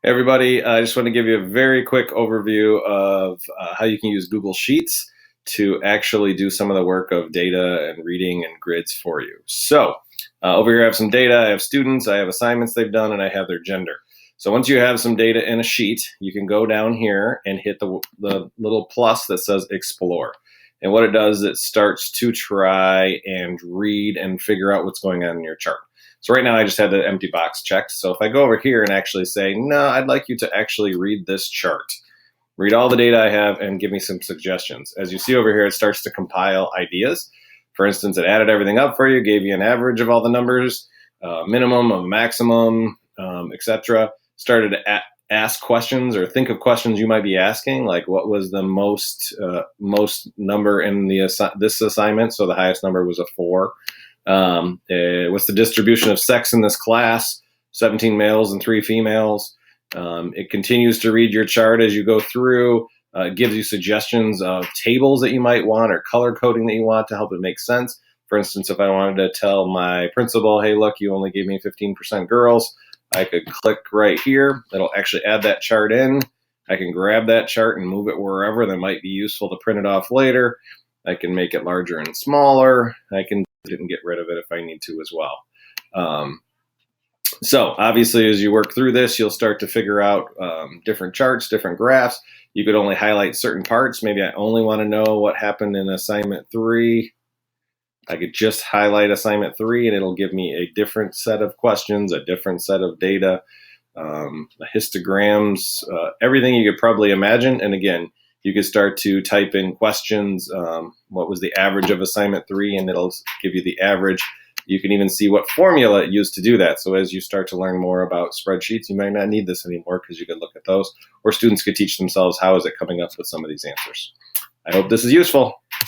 Hey everybody, I just want to give you a very quick overview of how you can use Google Sheets to actually do some of the work of data and reading and grids for you. So over here I have some data, I have students, I have assignments they've done, and I have their gender. So once you have some data in a sheet, you can go down here and hit the little plus that says Explore. And what it does, it starts to try and read and figure out what's going on in your chart. So right now I just had the empty box checked. So if I go over here and actually say, no, I'd like you to actually read this chart, read all the data I have and give me some suggestions. As you see over here, it starts to compile ideas. For instance, it added everything up for you, gave you an average of all the numbers, minimum, a maximum, etc. Started to ask questions or think of questions you might be asking, like what was the most number in this assignment? So the highest number was a 4. What's the distribution of sex in this class? 17 males and 3 females. It continues to read your chart as you go through. It gives you suggestions of tables that you might want or color coding that you want to help it make sense. For instance, if I wanted to tell my principal, hey, look, you only gave me 15% girls, I could click right here. It'll actually add that chart in. I can grab that chart and move it wherever that might be useful to print it off later. I can make it larger and smaller. I can get rid of it if I need to as well. So obviously, as you work through this, you'll start to figure out different charts, different graphs. You could only highlight certain parts. Maybe I only want to know what happened in assignment 3. I could just highlight assignment 3 and it'll give me a different set of questions, a different set of data, histograms, everything you could probably imagine. And again, you could start to type in questions, what was the average of assignment 3, and it'll give you the average. You can even see what formula it used to do that. So as you start to learn more about spreadsheets, you might not need this anymore because you could look at those, or students could teach themselves how is it coming up with some of these answers. I hope this is useful.